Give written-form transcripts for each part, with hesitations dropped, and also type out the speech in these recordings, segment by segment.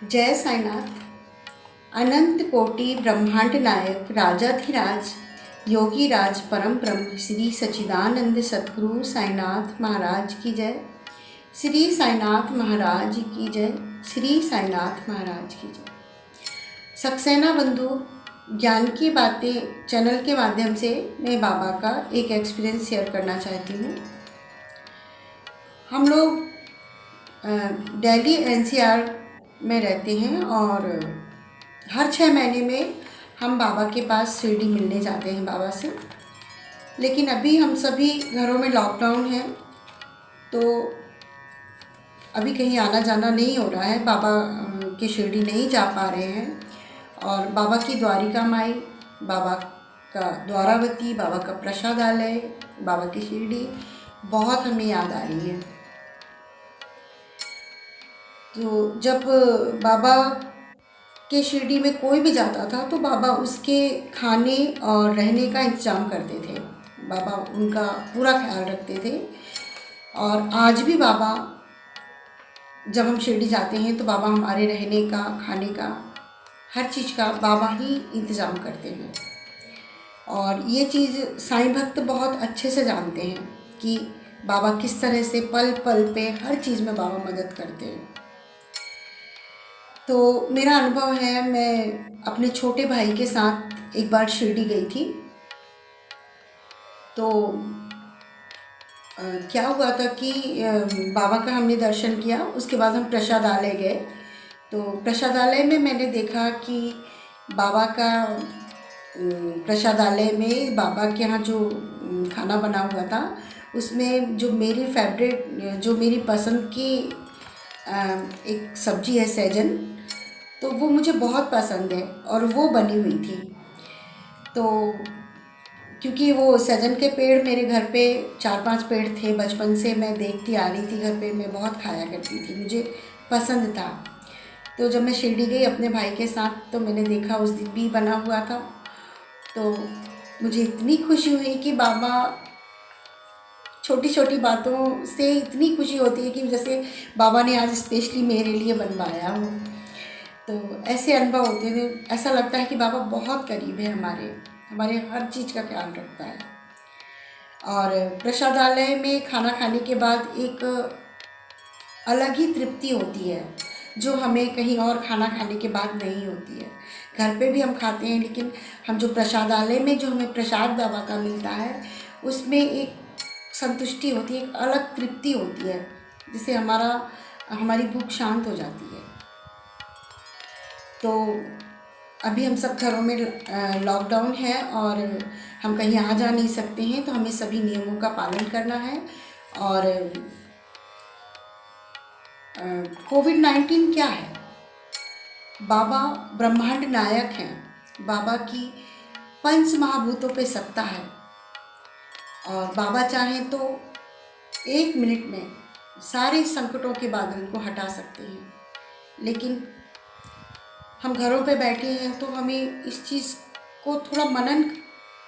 जय साईनाथ। अनंत कोटि ब्रह्मांड नायक राजाधिराज योगी राज परम ब्रह्म श्री सच्चिदानंद सतगुरु साईनाथ महाराज की जय। श्री साईनाथ महाराज की जय। श्री साईनाथ महाराज की जय। सक्सेना बंधु, ज्ञान की बातें चैनल के माध्यम से मैं बाबा का एक एक्सपीरियंस शेयर करना चाहती हूँ। हम लोग दिल्ली एनसीआर में रहते हैं और हर 6 महीने में हम बाबा के पास शिरडी मिलने जाते हैं बाबा से। लेकिन अभी हम सभी घरों में लॉकडाउन है तो अभी कहीं आना जाना नहीं हो रहा है, बाबा के शिरडी नहीं जा पा रहे हैं। और बाबा की द्वारिका माई, बाबा का द्वारावती, बाबा का प्रसादालय, बाबा की शिरडी बहुत हमें याद आ रही है। तो जब बाबा के शिरडी में कोई भी जाता था तो बाबा उसके खाने और रहने का इंतज़ाम करते थे। बाबा उनका पूरा ख्याल रखते थे। और आज भी बाबा, जब हम शिरडी जाते हैं तो बाबा हमारे रहने का, खाने का, हर चीज़ का बाबा ही इंतज़ाम करते हैं। और ये चीज़ साईं भक्त बहुत अच्छे से जानते हैं कि बाबा किस तरह से पल पल पे हर चीज़ में बाबा मदद करते हैं। तो मेरा अनुभव है, मैं अपने छोटे भाई के साथ एक बार शिरडी गई थी। तो क्या हुआ था कि बाबा का हमने दर्शन किया, उसके बाद हम प्रसादालय गए। तो प्रसादालय में मैंने देखा कि बाबा का प्रसादालय में बाबा के यहाँ जो खाना बना हुआ था उसमें जो मेरी फेवरेट, जो मेरी पसंद की एक सब्जी है सहजन, तो वो मुझे बहुत पसंद है और वो बनी हुई थी। तो क्योंकि वो सहजन के पेड़ मेरे घर पे 4-5 पेड़ थे, बचपन से मैं देखती आ रही थी घर पे, मैं बहुत खाया करती थी, मुझे पसंद था। तो जब मैं शिरडी गई अपने भाई के साथ तो मैंने देखा उस दिन भी बना हुआ था। तो मुझे इतनी खुशी हुई कि बाबा, छोटी छोटी बातों से इतनी खुशी होती है कि जैसे बाबा ने आज स्पेशली मेरे लिए बनवाया हो। तो ऐसे अनुभव होते थे, ऐसा लगता है कि बाबा बहुत करीब है, हमारे हर चीज़ का ख्याल रखता है। और प्रसादालय में खाना खाने के बाद एक अलग ही तृप्ति होती है जो हमें कहीं और खाना खाने के बाद नहीं होती है। घर पे भी हम खाते हैं, लेकिन हम जो प्रसादालय में जो हमें प्रसाद बाबा का मिलता है उसमें एक संतुष्टि होती है, एक अलग तृप्ति होती है, जिससे हमारी भूख शांत हो जाती है। तो अभी हम सब घरों में लॉकडाउन है और हम कहीं आ जा नहीं सकते हैं, तो हमें सभी नियमों का पालन करना है। और कोविड-19 क्या है? बाबा ब्रह्मांड नायक हैं, बाबा की 5 महाभूतों पे सत्ता है और बाबा चाहें तो 1 मिनट में सारे संकटों के बादल को हटा सकते हैं। लेकिन हम घरों पे बैठे हैं तो हमें इस चीज़ को थोड़ा मनन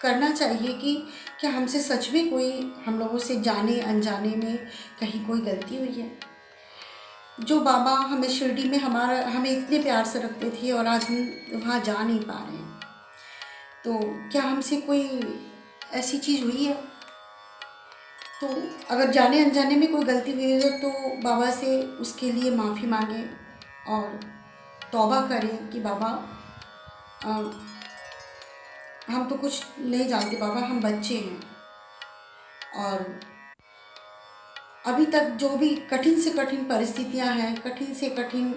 करना चाहिए कि क्या हमसे सच में कोई, हम लोगों से जाने अनजाने में कहीं कोई गलती हुई है। जो बाबा हमें शिरडी में हमें इतने प्यार से रखते थे और आज हम वहाँ जा नहीं पा रहे हैं, तो क्या हमसे कोई ऐसी चीज़ हुई है? तो अगर जाने अनजाने में कोई गलती हुई है तो बाबा से उसके लिए माफ़ी मांगें और तौबा करें कि बाबा, हम तो कुछ नहीं जानते बाबा, हम बच्चे हैं। और अभी तक जो भी कठिन से कठिन परिस्थितियां हैं, कठिन से कठिन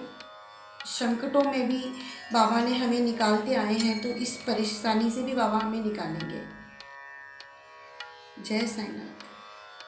संकटों में भी बाबा ने हमें निकालते आए हैं, तो इस परेशानी से भी बाबा हमें निकालेंगे। जय साईनाथ।